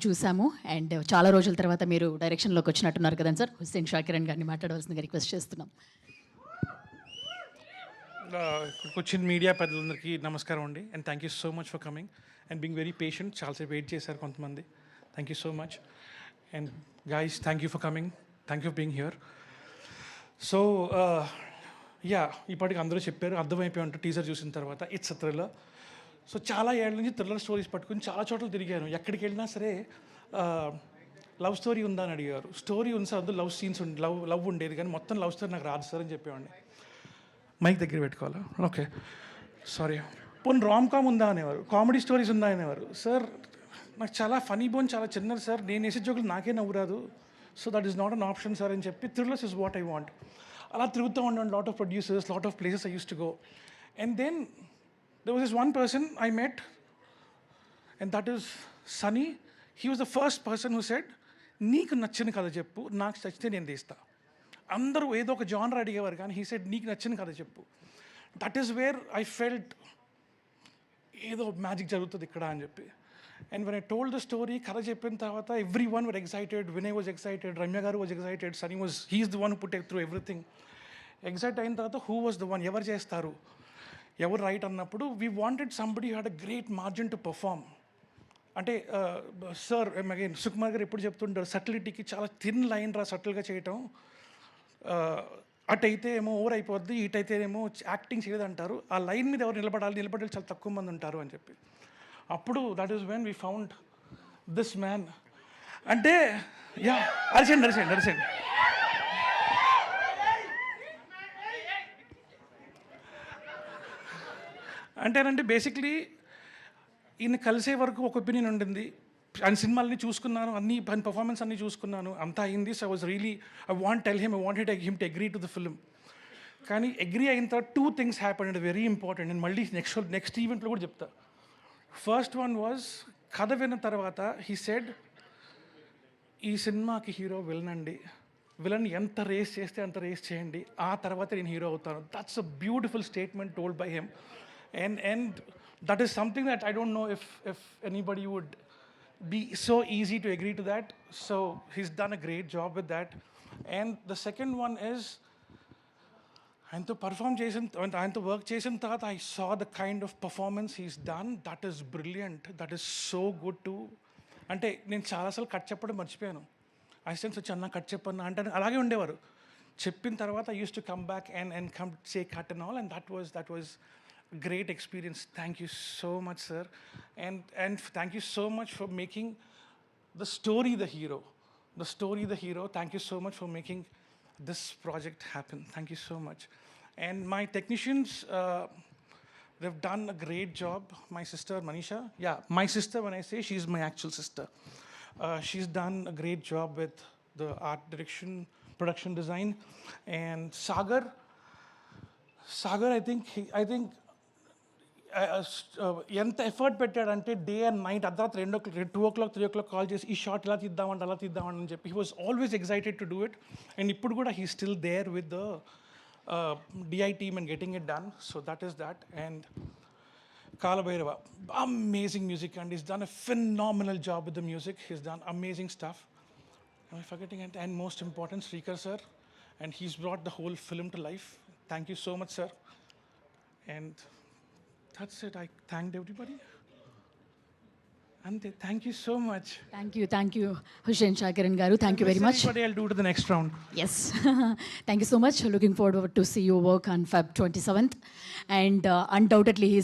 చూసాము. అండ్ చాలా రోజుల తర్వాత మీరు డైరెక్షన్లోకి వచ్చినట్టున్నారు కదండి సార్. హుస్సేన్ షాకిరణ్ గారిని మాట్లాడవలసిందిగా రిక్వెస్ట్ చేస్తున్నాం. ఇక్కడికి వచ్చిన మీడియా పెద్దలందరికీ నమస్కారం అండి. And thank you so much for coming and being very patient. చాలాసేపు వెయిట్ చేశారు కొంతమంది. Thank you so much. And guys, thank you for coming. Thank you for being here. So ఇప్పటికి అందరూ చెప్పారు, అర్థమైపోయి ఉంటుంది టీజర్ చూసిన తర్వాత. It's a thriller. సో చాలా ఏళ్ళ నుంచి థ్రిల్లర్ స్టోరీస్ పట్టుకుని చాలా చోట్ల తిరిగాను. ఎక్కడికి వెళ్ళినా సరే లవ్ స్టోరీ ఉందా అని అడిగారు. స్టోరీ ఉంది సార్, అందులో లవ్ సీన్స్ లవ్ ఉండేది, కానీ మొత్తం లవ్ స్టోరీ నాకు రాదు సార్ అని చెప్పేవాడిని. మైక్ దగ్గర పెట్టుకోవాలా? Okay, sorry. పోనీ రామ్ కామ్ ఉందా అనేవారు, కామెడీ స్టోరీస్ ఉందా అనేవారు. సార్ నాకు చాలా ఫనీ బోన్ చాలా చిన్నది సార్, నేను వేసే జోకులు నాకే నవ్వు రాదు. So that is not an option sir అని చెప్పి thrillers is what I want. అలా తిరుగుతూ ఉన్నాను. Lot of producers, lot of places I use to go. And then there was this one person I met, and that is Sunny. He was the first person who said, నీకు నచ్చిన కథ చెప్పు, నాకు నచ్చితే నేను తీస్తా. అందరూ ఏదో ఒక జానర్ అడిగేవారు, కానీ he said నీకు నచ్చిన కథ చెప్పు. That is where I felt ఏదో మ్యాజిక్ జరుగుతుంది ఇక్కడ అని చెప్పి. And when I told the story, కథ చెప్పిన తర్వాత everyone were excited. Vinay was excited, Ramya garu was excited, Sunny was he's the one who put through everything. Excite అయిన తర్వాత హూ వాజ్ ద వన్, ఎవరు చేస్తారు, ఎవరు రైట్ అన్నప్పుడు we wanted somebody had a great margin to perform. అంటే sir again Sukumar గారు ఎప్పుడు చెప్తుంటారు, సటిలిటీకి చాలా థిన్ లైన్ రా సటిల్గా చేయటం. అటైతే ఏమో ఓవర్ అయిపోద్ది, ఇటైతే ఏమో యాక్టింగ్ చేయదు అంటారు. ఆ లైన్ మీద ఎవరు నిలబడాలి చాలా తక్కువ మంది ఉంటారు అని చెప్పి. అప్పుడు that is when we found this man. అంటే అరిసండి అంటేనంటే బేసిక్లీ ఈయన కలిసే వరకు ఒక ఒపీనియన్ ఉండింది. ఆయన సినిమాలని చూసుకున్నాను, అన్ని పర్ఫార్మెన్స్ అన్నీ చూసుకున్నాను, అంతా అయింది. So I was really I wanted him to agree to the film. కానీ అగ్రీ అయిన తర్వాత 2 things happen and very important. నేను మళ్ళీ నెక్స్ట్ ఈవెంట్లో కూడా చెప్తా. ఫస్ట్ వన్ వాజ్, కథ విన్న తర్వాత హీ సెడ్, ఈ సినిమాకి హీరో విలన్ అండి, విలన్ ఎంత రేస్ చేస్తే అంత రేస్ చేయండి, ఆ తర్వాత నేను హీరో అవుతాను. That's a beautiful statement told by him. And that is something that I don't know if anybody would be so easy to agree to that. So he's done a great job with that. And the second one is, ఆయనతో work చేసిన తర్వాత I saw the kind of performance he's done. That is brilliant. That is so good too. అంటే నేను చాలాసార్లు cut చెప్పడం మర్చిపోయాను. Assistants వచ్చి అన్న కట్ చెప్పన్నా అంటే అలాగే ఉండేవారు. చెప్పిన తర్వాత I used to come back and come say cut and all, and that was great experience. Thank you so much, sir. And thank you so much for making the story the hero. Thank you so much for making this project happen. Thank you so much. And my technicians, they've done a great job. My sister Manisha, my sister, when I say she's my actual sister, she's done a great job with the art direction, production design. And Sagar, I think ఎంత effort పెట్టాడంటే day and night అర్ధరాత్రి 2 o'clock 3 o'clock call చేసి ఈ short ఇలా తీద్దామంటే అలా తీద్దామని అని చెప్పి he was always excited to do it. And ఇప్పుడు కూడా he still there with the DI team and getting it done. So that is that. And Kaalabhairava, amazing music, and is done a phenomenal job with the music. He's done amazing stuff. Forgetting and most important Srikar sir, and he's brought the whole film to life. Thank you so much sir. And that's it. I thanked everybody. And thank you so much. Thank you Hussain Shakiran garu. Thank you very much. Everybody, I'll do to the next round. Yes. Thank you so much. Looking forward to see your work on Feb 27th. And undoubtedly he is